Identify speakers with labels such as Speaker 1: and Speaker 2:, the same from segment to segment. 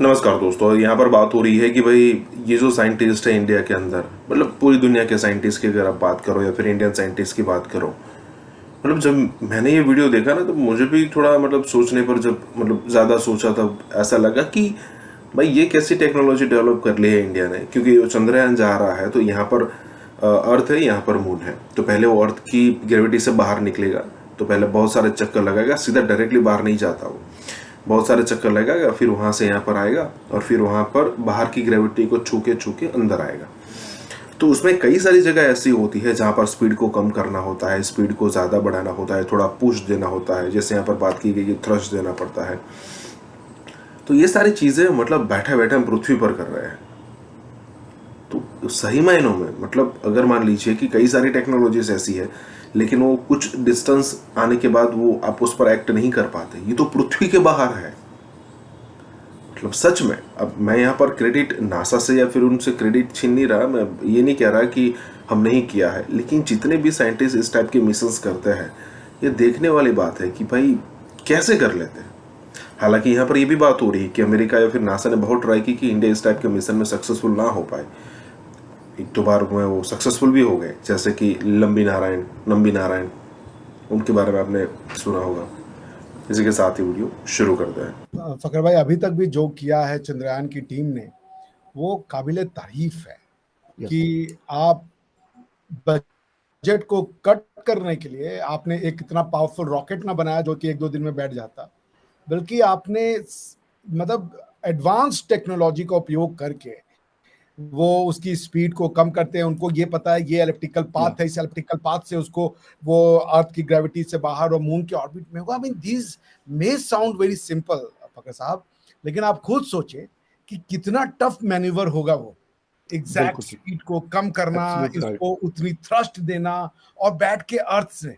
Speaker 1: नमस्कार दोस्तों, यहाँ पर बात हो रही है कि भाई ये जो साइंटिस्ट है इंडिया के अंदर, मतलब पूरी दुनिया के साइंटिस्ट की अगर आप बात करो या फिर इंडियन साइंटिस्ट की बात करो, मतलब जब मैंने ये वीडियो देखा ना तो मुझे भी थोड़ा मतलब सोचने पर जब मतलब ज़्यादा सोचा तब ऐसा लगा कि भाई ये कैसी टेक्नोलॉजी डेवलप कर ली है इंडिया ने। क्योंकि वो चंद्रयान जा रहा है तो यहाँ पर अर्थ है, यहाँ पर मून है, तो पहले वो अर्थ की ग्रेविटी से बाहर निकलेगा, तो पहले बहुत सारे चक्कर लगाएगा, सीधा डायरेक्टली बाहर नहीं जाता वो, बहुत सारे चक्कर लगाएगा, फिर वहां से यहाँ पर आएगा और फिर वहां पर बाहर की ग्रेविटी को छू के अंदर आएगा। तो उसमें कई सारी जगह ऐसी होती है जहाँ पर स्पीड को कम करना होता है, स्पीड को ज़्यादा बढ़ाना होता है, थोड़ा पुश देना होता है, जैसे यहाँ पर बात की गई कि थ्रस्ट देना पड़ता है। तो ये सारी चीज़ें मतलब बैठे बैठे हम पृथ्वी पर कर रहे हैं। तो सही मायनों में मतलब अगर मान लीजिए कि कई सारी टेक्नोलॉजीज ऐसी है, लेकिन वो कुछ डिस्टेंस आने के बाद वो आप उस पर एक्ट नहीं कर पाते, ये तो पृथ्वी के बाहर है। मतलब सच में, अब मैं यहाँ पर क्रेडिट नासा से या फिर उनसे क्रेडिट छीन नहीं रहा, मैं ये नहीं कह रहा कि हम नहीं किया है, लेकिन जितने भी साइंटिस्ट इस टाइप के मिशंस करते हैं, ये देखने वाली बात है कि भाई कैसे कर लेते हैं। हालांकि यहाँ पर ये भी बात हो रही है कि अमेरिका या फिर नासा ने बहुत ट्राई की कि इंडिया इस टाइप के मिशन में सक्सेसफुल ना हो पाए। एक दो बार में वो सक्सेसफुल भी हो गए, जैसे कि नंबी नारायण, उनके बारे में आपने सुना होगा। इसी के साथ ही वीडियो शुरू करते हैं।
Speaker 2: फकर भाई, अभी तक भी जो किया है चंद्रयान की टीम ने वो काबिले तारीफ है कि आप बजट को कट करने के लिए आपने एक इतना पावरफुल रॉकेट ना बनाया जो कि एक दो दिन में बैठ जाता, बल्कि आपने मतलब एडवांस टेक्नोलॉजी का उपयोग करके वो उसकी स्पीड को कम करते हैं। उनको ये पता है ये इलेक्ट्रिकल पाथ है, इस इलेक्ट्रिकल पाथ से उसको वो अर्थ की ग्रेविटी से बाहर और मून के ऑर्बिट में होगा। I mean this may sound very simple Fakhar sahab, लेकिन आप खुद सोचे कि कितना टफ मैन्यूवर होगा वो, एग्जैक्ट स्पीड को कम करना, इसको उतनी थ्रस्ट देना और बैठ के अर्थ से,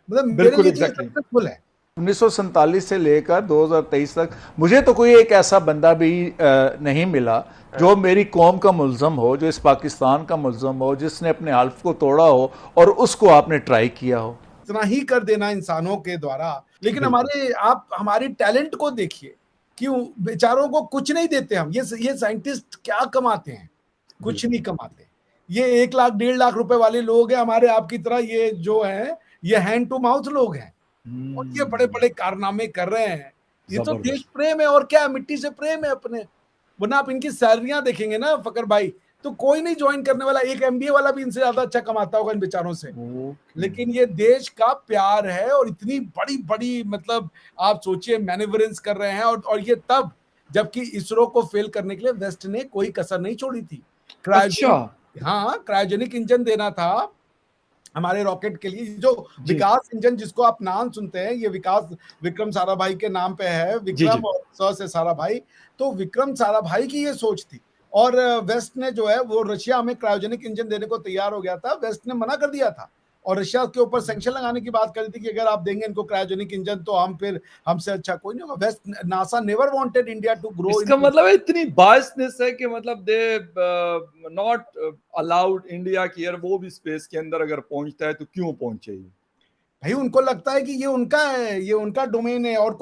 Speaker 2: मतलब मेरे लिए तो सक्सेसफुल है।
Speaker 3: 1947 से लेकर 2023 तक मुझे तो कोई एक ऐसा बंदा भी नहीं मिला जो मेरी कौम का मुल्ज़म हो, जो इस पाकिस्तान का मुल्ज़म हो, जिसने अपने हल्फ को तोड़ा हो और उसको आपने ट्राई किया हो।
Speaker 2: इतना ही कर देना इंसानों के द्वारा, लेकिन आप हमारे टैलेंट को देखिए कि बेचारों को कुछ नहीं देते हम। ये साइंटिस्ट क्या कमाते हैं? कुछ नहीं कमाते। ये 1 लाख 1.5 लाख रुपए वाले लोग हैं हमारे आपकी तरह। ये जो है ये हैंड टू माउथ लोग हैं और ये बड़े बड़े कारनामे कर रहे हैं। ये तो देश प्रेम है और क्या, मिट्टी से प्रेम है अपने। वरना आप इनकी सैलरियां देखेंगे ना फकर भाई, तो कोई नहीं ज्वाइन करने वाला। एक एमबीए वाला भी इनसे ज्यादा अच्छा कमाता होगा इन बेचारों से। लेकिन ये देश का प्यार है और इतनी बड़ी बड़ी मतलब आप सोचिए मैनेवरेंस कर रहे हैं। और ये तब जबकि इसरो को फेल करने के लिए वेस्ट ने कोई कसर नहीं छोड़ी थी। क्रायोजेनिक इंजन देना था हमारे रॉकेट के लिए। जो विकास इंजन जिसको आप नाम सुनते हैं, ये विकास विक्रम साराभाई के नाम पे है, विक्रम और स से साराभाई। तो विक्रम साराभाई की ये सोच थी और वेस्ट ने जो है वो रशिया में क्रायोजेनिक इंजन देने को तैयार हो गया था। वेस्ट ने मना कर दिया था और रशिया के ऊपर सैंक्शन लगाने की बात कर दी थी कि अगर आप देंगे इनको क्रायोजेनिक इंजन तो हम फिर हमसे अच्छा कोई नहीं होगा। West NASA never wanted India to grow.
Speaker 4: इसका मतलब है इतनी बायसनेस है कि मतलब दे नॉट अलाउड इंडिया की यार वो भी स्पेस के अंदर अगर पहुंचता है तो क्यों पहुंचे
Speaker 2: भाई। उनको लगता है कि ये उनका है, ये उनका डोमेन है और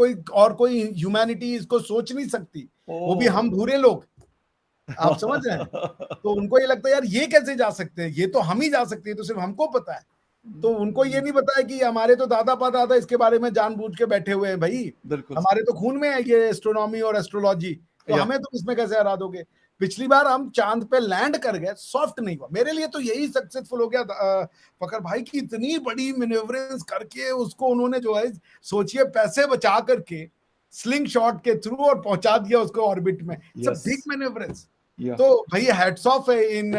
Speaker 2: कोई ह्यूमैनिटी इसको सोच नहीं सकती, वो भी हम भूरे लोग। आप समझ रहे हैं? तो उनको ये लगता है यार ये कैसे जा सकते हैं, ये तो हम ही जा सकते हैं, तो सिर्फ हमको पता है। तो उनको ये नहीं पता है कि हमारे तो दादा परदादा इसके बारे में जानबूझ के बैठे हुए हैं भाई। हमारे तो खून में है ये एस्ट्रोनॉमी और एस्ट्रोलॉजी, तो हमें तो इसमें कैसे हरा दोगे। पिछली बार हम चांद पे लैंड कर गए, सॉफ्ट नहीं हुआ। मेरे लिए तो यही सक्सेसफुल हो गया फकर भाई की इतनी बड़ी मैन्यूवरेंस करके उसको उन्होंने जो है सोचिए पैसे बचा करके स्लिंग शॉट के थ्रू और पहुंचा दिया उसको ऑर्बिट में। It's big manoeuvres. तो भाई हैट्स ऑफ है इन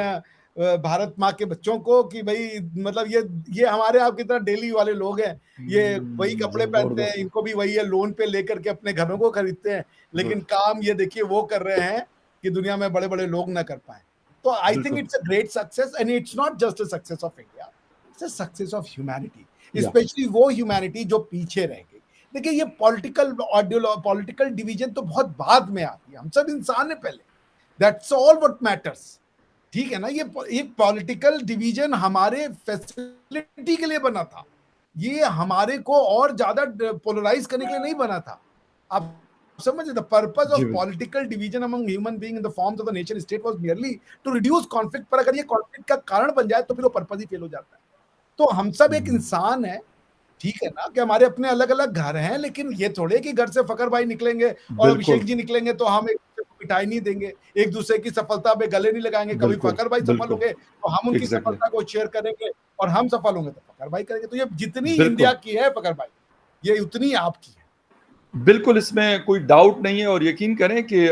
Speaker 2: भारत माँ के बच्चों को कि भाई मतलब ये हमारे आपकी तरह डेली वाले लोग हैं। ये वही कपड़े पहनते हैं, इनको भी वही है, लोन पे लेकर के अपने घरों को खरीदते हैं, लेकिन काम ये देखिए वो कर रहे हैं कि दुनिया में बड़े बड़े लोग ना कर पाए। तो I think it's a great success and it's not just a success of India, it's a success of humanity, specially वो ह्यूमैनिटी जो पीछे रह गई। देखिए ये पॉलिटिकल डिवीजन तो बहुत बाद में आती है, हम सब इंसान है पहले। That's all what matters. ठीक है ना? ये एक पॉलिटिकल डिवीजन हमारे फैसिलिटी के लिए बना था, ये हमारे को और ज्यादा पोलराइज करने के लिए नहीं बना था। आप समझ, द पर्पस
Speaker 4: जी
Speaker 2: ऑफ
Speaker 4: बिल्कुल।
Speaker 2: Political division among human being in the forms of the nation state was merely to reduce conflict. पर अगर ये कॉन्फ्लिक्ट का कारण बन जाए तो फिर वो पर्पस ही फेल हो जाता है। तो हम सब एक इंसान है, ठीक है ना, कि हमारे अपने अलग अलग घर हैं, लेकिन ये थोड़े कि घर से फकर भाई निकलेंगे और
Speaker 4: बिल्कुल
Speaker 2: अभिषेक जी निकलेंगे तो हम एक दूसरे को मिठाई नहीं देंगे, एक दूसरे की सफलता पे गले नहीं लगाएंगे। कभी
Speaker 4: बिल्कुल
Speaker 2: फकर भाई सफल
Speaker 4: बिल्कुल
Speaker 2: होंगे तो हम उनकी
Speaker 4: एग्जैक्टली
Speaker 2: सफलता को शेयर करेंगे, और हम सफल होंगे तो फकर भाई करेंगे। तो ये जितनी
Speaker 4: बिल्कुल
Speaker 2: इंडिया की है फकर भाई, ये उतनी आपकी है।
Speaker 4: बिल्कुल, इसमें कोई डाउट नहीं है। और यकीन करें कि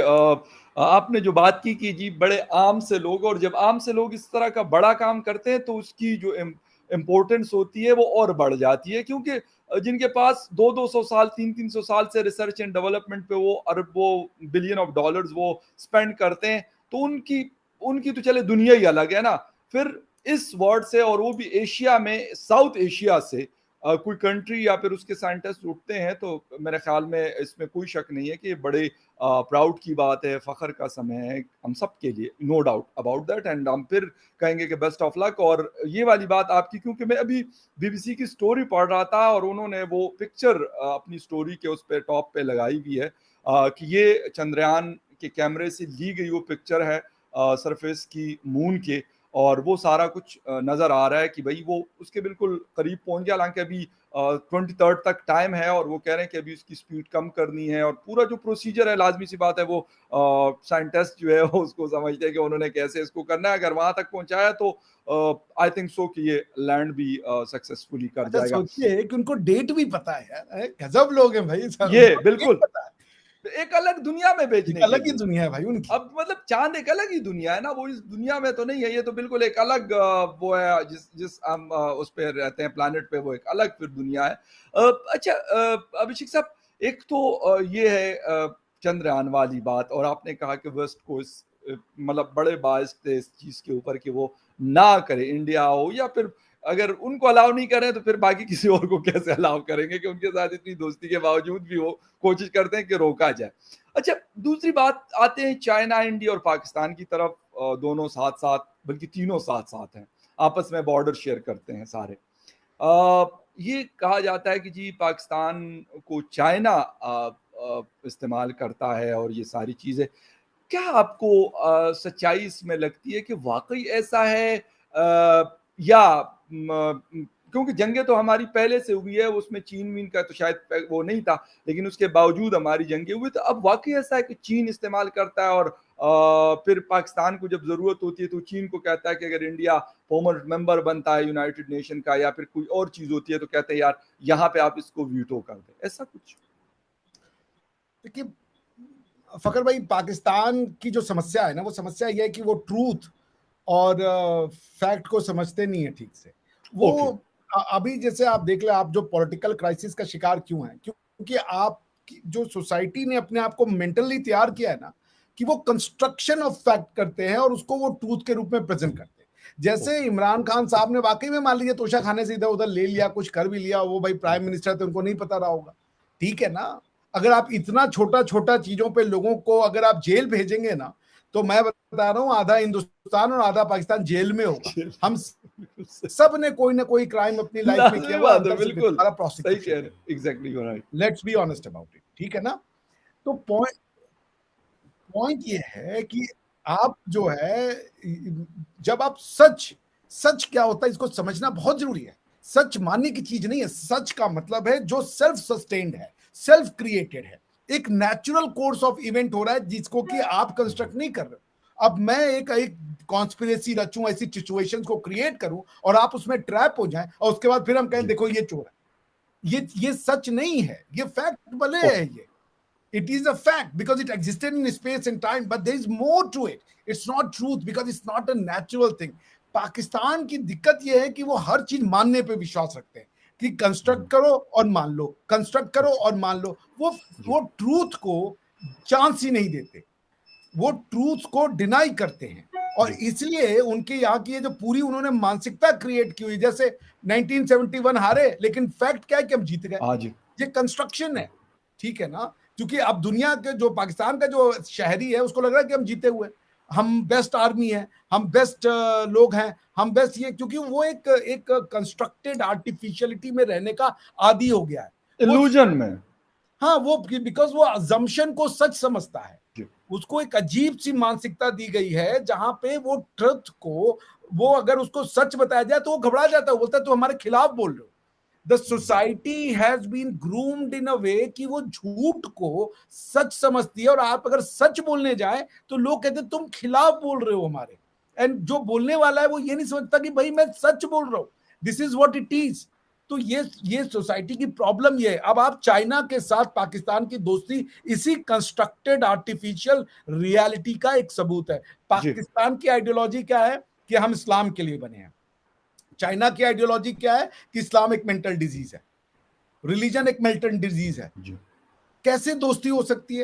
Speaker 4: आपने जो बात की कि जी बड़े आम से लोग, और जब आम से लोग इस तरह का बड़ा काम करते हैं तो उसकी जो इम्पोर्टेंस होती है वो और बढ़ जाती है, क्योंकि जिनके पास 200-200 साल 300-300 साल से रिसर्च एंड डेवलपमेंट पे वो अरबों बिलियन ऑफ डॉलर्स वो स्पेंड करते हैं, तो उनकी उनकी तो चले दुनिया ही अलग है ना। फिर इस वर्ड से, और वो भी एशिया में, साउथ एशिया से कोई कंट्री या फिर उसके साइंटिस्ट उठते हैं, तो मेरे ख्याल में इसमें कोई शक नहीं है कि बड़े प्राउड की बात है, फखर का समय है हम सब के लिए, no doubt about that. And हम फिर कहेंगे कि बेस्ट ऑफ लक। और ये वाली बात आपकी, क्योंकि मैं अभी बीबीसी की स्टोरी पढ़ रहा था और उन्होंने वो पिक्चर अपनी स्टोरी के उस पे टॉप पे लगाई हुई है कि ये चंद्रयान के कैमरे से ली गई वो पिक्चर है सरफेस की मून के, और वो सारा कुछ नजर आ रहा है कि भाई वो उसके बिल्कुल करीब पहुंच गया। हालांकि अभी 23 तक टाइम है, और वो कह रहे हैं कि अभी उसकी स्पीड कम करनी है, और पूरा जो प्रोसीजर है, लाजमी सी बात है, वो साइंटिस्ट जो है वो उसको समझते हैं कि उन्होंने कैसे इसको करना है। अगर वहां तक पहुंचाया तो आई थिंक सो कि ये लैंड भी सक्सेसफुली कर
Speaker 2: अच्छा
Speaker 4: जाएगा।
Speaker 2: सोचिए कि उनको डेट भी पता है यार, गजब लोग हैं भाई सर,
Speaker 4: ये
Speaker 2: उनको डेट
Speaker 4: बिल्कुल
Speaker 2: पता है।
Speaker 4: एक अलग दुनिया में
Speaker 2: एक
Speaker 4: भेजने के
Speaker 2: अलग ही
Speaker 4: लिए।
Speaker 2: दुनिया है भाई उनकी।
Speaker 4: अब मतलब चांद एक अलग ही दुनिया है ना, वो इस दुनिया में तो नहीं है, ये तो बिल्कुल एक अलग वो है, जिस जिस हम उस पे रहते हैं प्लानिट पे, वो एक अलग फिर दुनिया है। अच्छा अभिषेक साहब, एक तो ये है चंद्रयान वाली बात, और आपने कहा कि वेस्ट को इस मतलब बड़े बायस थे इस चीज के ऊपर कि वो ना करे, इंडिया हो या फिर अगर उनको अलाउ नहीं करें तो फिर बाकी किसी और को कैसे अलाउ करेंगे, कि उनके साथ इतनी दोस्ती के बावजूद भी वो कोशिश करते हैं कि रोका जाए। अच्छा, दूसरी बात आते हैं चाइना, इंडिया और पाकिस्तान की तरफ। दोनों साथ साथ, बल्कि तीनों साथ साथ हैं, आपस में बॉर्डर शेयर करते हैं सारे। ये कहा जाता है कि जी पाकिस्तान को चाइना इस्तेमाल करता है और ये सारी चीजें। क्या आपको सच्चाई इसमें लगती है कि वाकई ऐसा है, या क्योंकि जंगें तो हमारी पहले से हुई है, उसमें चीन वीन का तो शायद वो नहीं था, लेकिन उसके बावजूद हमारी जंगें हुई, तो अब वाकई ऐसा है कि चीन इस्तेमाल करता है, और फिर पाकिस्तान को जब जरूरत होती है तो चीन को कहता है कि अगर इंडिया परमानेंट मेंबर बनता है यूनाइटेड नेशन का, या फिर कोई और चीज होती है तो कहते हैं यार यहाँ पे आप इसको वीटो कर दें, ऐसा कुछ।
Speaker 2: देखिए फकर भाई, पाकिस्तान की जो समस्या है ना, वो समस्या ये है कि वो ट्रूथ और फैक्ट को समझते नहीं है ठीक से। वो अभी जैसे आप देख ले, आप जो पॉलिटिकल क्राइसिस का शिकार क्यों है, क्योंकि आप जो सोसाइटी ने अपने आप को मेंटली तैयार किया है ना, कि वो कंस्ट्रक्शन ऑफ फैक्ट करते हैं और उसको वो ट्रूथ के रूप में प्रेजेंट करते हैं। जैसे इमरान खान साहब ने वाकई में मान लीजिए तोशा खाने से इधर उधर ले लिया, कुछ कर भी लिया, वो भाई प्राइम मिनिस्टर थे, उनको नहीं पता रहा होगा, ठीक है ना। अगर आप इतना छोटा छोटा चीजों पे लोगों को अगर आप जेल भेजेंगे ना, तो मैं बता रहा हूं आधा हिंदुस्तान और आधा पाकिस्तान जेल में होगा। हम सब ने कोई ना कोई क्राइम अपनी लाइफ में किया हुआ, अंदर से बेचारा prosecution.
Speaker 4: Exactly right,
Speaker 2: let's be honest about it, ठीक है ना। तो पॉइंट ये है कि आप जो है, जब आप सच क्या होता है इसको समझना बहुत जरूरी है। सच मानने की चीज नहीं है, सच का मतलब है जो सेल्फ सस्टेन्ड है, सेल्फ क्रिएटेड है, एक नेचुरल कोर्स ऑफ इवेंट हो रहा है जिसको कि आप कंस्ट्रक्ट नहीं कर रहे हो। अब मैं एक कॉन्स्पिरेसी रचूं, ऐसी सिचुएशंस को क्रिएट करूं और आप उसमें ट्रैप हो जाएं, और उसके बाद फिर हम कहें देखो ये चोर है। ये सच नहीं है, ये फैक्ट भले है, ये it is a fact because it existed in space and time, but there is more to it. It's not truth because it's not a natural thing. Pakistan की दिक्कत यह है कि वो हर चीज मानने पे विश्वास रखते हैं कि कंस्ट्रक्ट करो और मान लो, कंस्ट्रक्ट करो और मान लो। वो ट्रूथ को चांस ही नहीं देते, वो ट्रूथ को डिनाई करते हैं। और इसलिए उनके यहाँ की ये जो पूरी उन्होंने मानसिकता क्रिएट की हुई, जैसे 1971 हारे, लेकिन फैक्ट क्या है कि हम जीत गए। ये कंस्ट्रक्शन है, ठीक है ना। क्योंकि अब दुनिया के जो पाकिस्तान का जो शहरी है उसको लग रहा है कि हम जीते हुए, हम बेस्ट आर्मी है, हम बेस्ट लोग हैं, हम बेस्ट ये, क्योंकि वो एक कंस्ट्रक्टेड आर्टिफिशियलिटी में रहने का आदी हो गया है,
Speaker 4: इल्यूजन में।
Speaker 2: हाँ, वो बिकॉज वो अजम्पशन को सच समझता है,
Speaker 4: जी।
Speaker 2: उसको एक अजीब सी मानसिकता दी गई है जहां पे वो ट्रुथ को, वो अगर उसको सच बताया जाए तो वो घबरा जाता है, वो बोलता है तो हमारे खिलाफ बोल रहे हो। The society has been groomed in a way कि वो झूठ को सच समझती है, और आप अगर सच बोलने जाए तो लोग कहते हैं तुम खिलाफ बोल रहे हो हमारे। एंड जो बोलने वाला है वो ये नहीं समझता कि भाई मैं सच बोल रहा हूं, this is what it is. तो ये सोसाइटी की प्रॉब्लम ये है। अब आप चाइना के साथ पाकिस्तान की दोस्ती इसी कंस्ट्रक्टेड आर्टिफिशियल रियलिटी का एक सबूत है। पाकिस्तान की आइडियोलॉजी क्या है कि हम इस्लाम के लिए बने हैं, चाइना की आइडियोलॉजी क्या है कि इस्लाम एक मेंटल डिजीज है, रिलीजन एक मेंटल डिजीज है।
Speaker 4: जी।
Speaker 2: कैसे दोस्ती हो सकती है?